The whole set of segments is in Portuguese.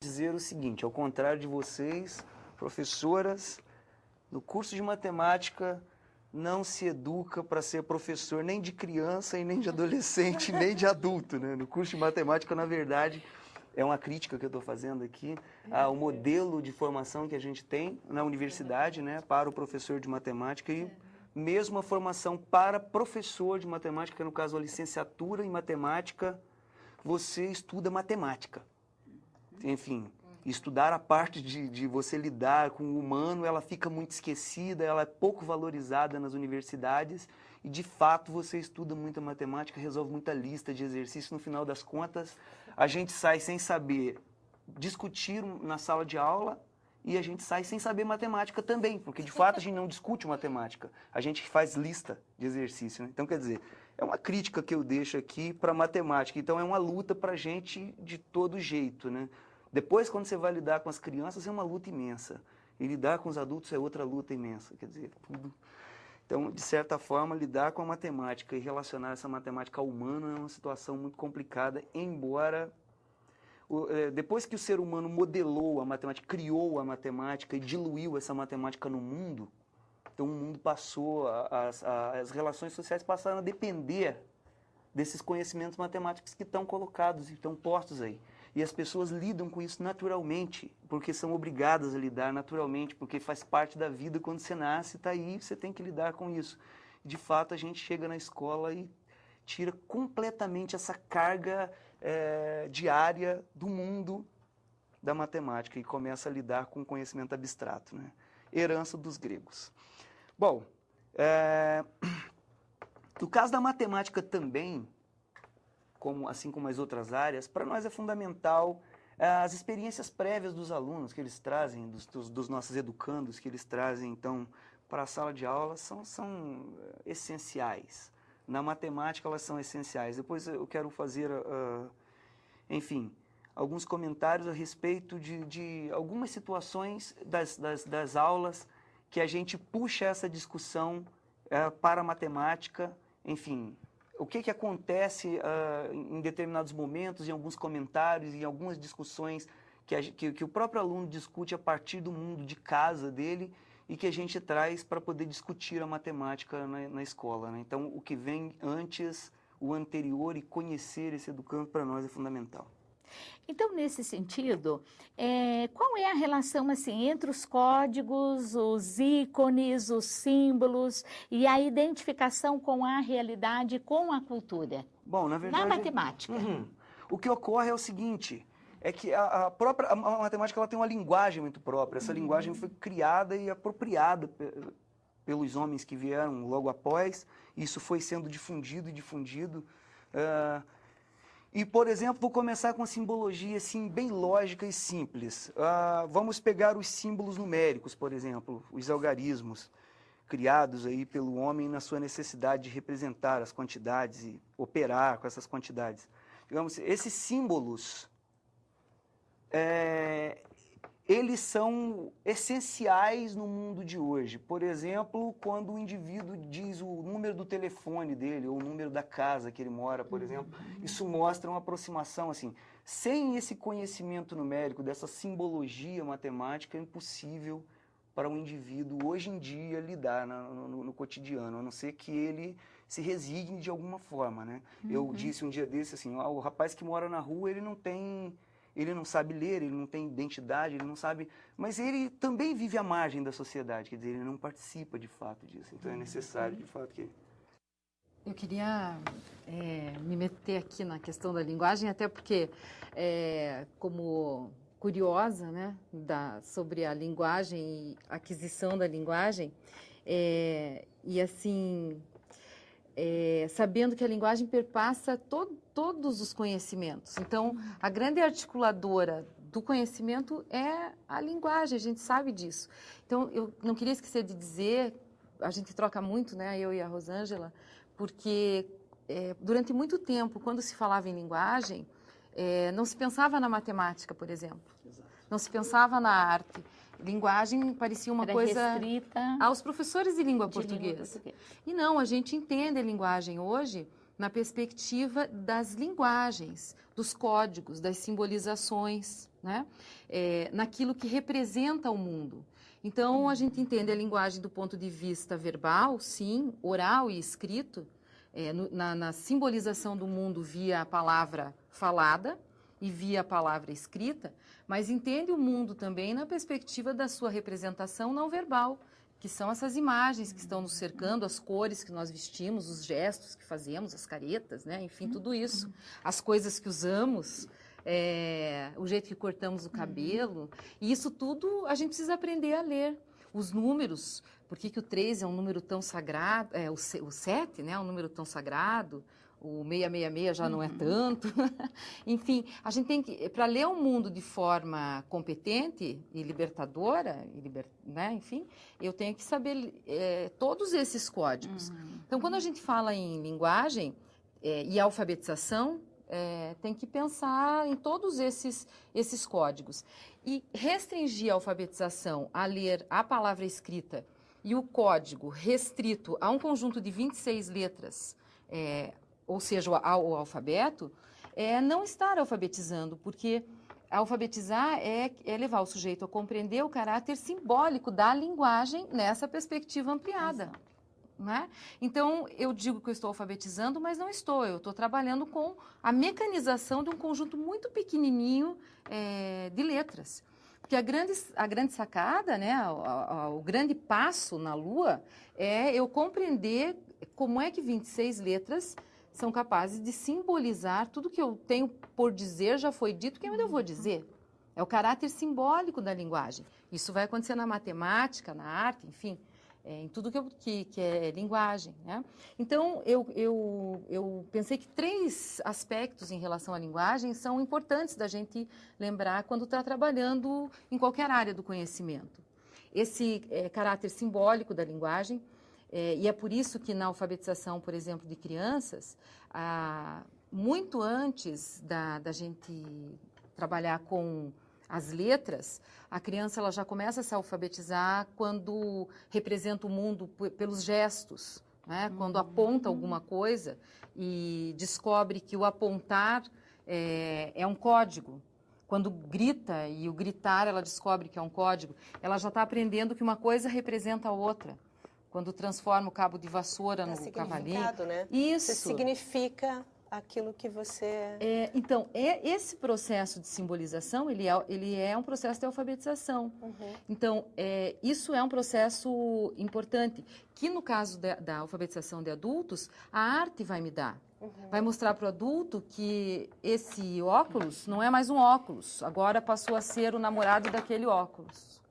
dizer o seguinte, ao contrário de vocês, professoras, no curso de matemática não se educa para ser professor nem de criança e nem de adolescente, nem de adulto, né? No curso de matemática, na verdade, é uma crítica que eu estou fazendo aqui ao modelo de formação que a gente tem na universidade, né, para o professor de matemática e mesmo a formação para professor de matemática, no caso a licenciatura em matemática, você estuda matemática. Enfim, estudar a parte de você lidar com o humano, ela fica muito esquecida, ela é pouco valorizada nas universidades e, de fato, você estuda muita matemática, resolve muita lista de exercícios. No final das contas, a gente sai sem saber discutir na sala de aula e a gente sai sem saber matemática também, porque, de fato, a gente não discute matemática, a gente faz lista de exercício, né? Então, quer dizer, é uma crítica que eu deixo aqui para a matemática. Então, é uma luta para a gente de todo jeito, né? Depois, quando você vai lidar com as crianças, é uma luta imensa. E lidar com os adultos é outra luta imensa. Quer dizer, tudo. Então, de certa forma, lidar com a matemática e relacionar essa matemática ao humano é uma situação muito complicada, embora depois que o ser humano modelou a matemática, criou a matemática e diluiu essa matemática no mundo, então o mundo passou, as relações sociais passaram a depender desses conhecimentos matemáticos que estão colocados e estão postos aí. E as pessoas lidam com isso naturalmente, porque são obrigadas a lidar naturalmente, porque faz parte da vida quando você nasce, está aí, você tem que lidar com isso. De fato, a gente chega na escola e tira completamente essa carga diária do mundo da matemática e começa a lidar com o conhecimento abstrato, né? Herança dos gregos. Bom, no caso da matemática também, assim como as outras áreas, para nós é fundamental as experiências prévias dos alunos que eles trazem, dos nossos educandos que eles trazem, então, para a sala de aula, são essenciais. Na matemática, elas são essenciais. Depois eu quero fazer, enfim, alguns comentários a respeito de algumas situações das aulas que a gente puxa essa discussão para a matemática, enfim, o que acontece em determinados momentos, em alguns comentários, em algumas discussões que o próprio aluno discute a partir do mundo de casa dele e que a gente traz para poder discutir a matemática na escola, né? Então, o que vem antes, o anterior e conhecer esse educando para nós é fundamental. Então, nesse sentido, qual é a relação assim, entre os códigos, os ícones, os símbolos e a identificação com a realidade, com a cultura? Bom, na verdade, na matemática. O que ocorre é o seguinte, é que a matemática ela tem uma linguagem muito própria. Essa linguagem foi criada e apropriada pelos homens que vieram logo após. Isso foi sendo difundido e difundido. E, por exemplo, vou começar com uma simbologia assim, bem lógica e simples. Vamos pegar os símbolos numéricos, por exemplo, os algarismos, criados aí pelo homem na sua necessidade de representar as quantidades e operar com essas quantidades. Digamos, esses símbolos, eles são essenciais no mundo de hoje. Por exemplo, quando o indivíduo diz o número do telefone dele, ou o número da casa que ele mora, por exemplo, isso mostra uma aproximação, assim, sem esse conhecimento numérico, dessa simbologia matemática, é impossível para um indivíduo, hoje em dia, lidar no cotidiano, a não ser que ele se resigne de alguma forma, né? Eu disse um dia desse, assim, o rapaz que mora na rua, ele não sabe ler, ele não tem identidade, ele não sabe... Mas ele também vive à margem da sociedade, quer dizer, ele não participa de fato disso. Então é necessário, de fato, que... Eu queria me meter aqui na questão da linguagem, até porque, como curiosa, né, sobre a linguagem e aquisição da linguagem, e assim... sabendo que a linguagem perpassa todos os conhecimentos. Então, a grande articuladora do conhecimento é a linguagem, a gente sabe disso. Então, eu não queria esquecer de dizer, a gente troca muito, né, eu e a Rosângela, porque durante muito tempo, quando se falava em linguagem, não se pensava na matemática, por exemplo. Exato. Não se pensava na arte. Linguagem parecia uma coisa restrita aos professores de língua portuguesa. E não, a gente entende a linguagem hoje na perspectiva das linguagens, dos códigos, das simbolizações, né? Naquilo que representa o mundo. Então, a gente entende a linguagem do ponto de vista verbal, sim, oral e escrito, na simbolização do mundo via a palavra falada e via a palavra escrita, mas entende o mundo também na perspectiva da sua representação não verbal, que são essas imagens que estão nos cercando, as cores que nós vestimos, os gestos que fazemos, as caretas, né? Enfim, tudo isso, as coisas que usamos, o jeito que cortamos o cabelo, e isso tudo a gente precisa aprender a ler. Os números, por que o 3 é um número tão sagrado, o 7, né, é um número tão sagrado, o 666 já não é tanto. Enfim, a gente tem que, para ler o mundo de forma competente e libertadora, né, enfim, eu tenho que saber todos esses códigos. Então, quando a gente fala em linguagem e alfabetização, tem que pensar em todos esses códigos. E restringir a alfabetização a ler a palavra escrita e o código restrito a um conjunto de 26 letras, ou seja, ao alfabeto, não estar alfabetizando, porque alfabetizar é levar o sujeito a compreender o caráter simbólico da linguagem nessa perspectiva ampliada. Né? Então, eu digo que eu estou alfabetizando, mas não estou. Eu estou trabalhando com a mecanização de um conjunto muito pequenininho de letras. Porque a grande sacada, né, o grande passo na Lua é eu compreender como é que 26 letras são capazes de simbolizar tudo que eu tenho por dizer, já foi dito, que eu vou dizer. É o caráter simbólico da linguagem. Isso vai acontecer na matemática, na arte, enfim, em tudo que é linguagem, né? Então, eu pensei que 3 aspectos em relação à linguagem são importantes da gente lembrar quando está trabalhando em qualquer área do conhecimento. Esse caráter simbólico da linguagem, e é por isso que na alfabetização, por exemplo, de crianças, muito antes da gente trabalhar com as letras, a criança ela já começa a se alfabetizar quando representa o mundo pelos gestos, né? Quando aponta alguma coisa e descobre que o apontar é um código. Quando grita e o gritar ela descobre que é um código, ela já está aprendendo que uma coisa representa a outra. Quando transforma o cabo de vassoura no cavalinho. Né? Isso. Você significa aquilo que você... Então, esse processo de simbolização, ele é um processo de alfabetização. Então, isso é um processo importante, que no caso da alfabetização de adultos, a arte vai me dar. Vai mostrar para o adulto que esse óculos não é mais um óculos, agora passou a ser o namorado daquele óculos.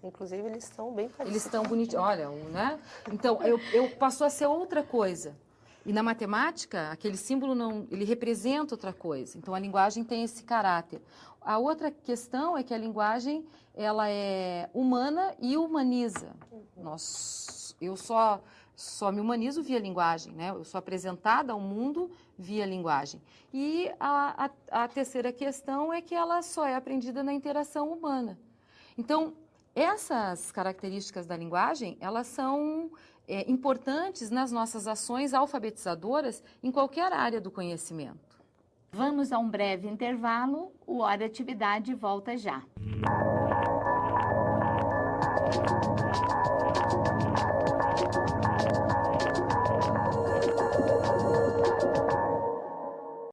Inclusive, eles estão bem parecidos. Eles estão bonitinhos, olha, né? Então, eu passou a ser outra coisa. E na matemática, aquele símbolo ele representa outra coisa. Então, a linguagem tem esse caráter. A outra questão é que a linguagem, ela é humana e humaniza. Eu só me humanizo via linguagem, né? Eu sou apresentada ao mundo via linguagem. E a terceira questão é que ela só é aprendida na interação humana. Então, essas características da linguagem, elas são importantes nas nossas ações alfabetizadoras em qualquer área do conhecimento. Vamos a um breve intervalo, o Hora Atividade volta já.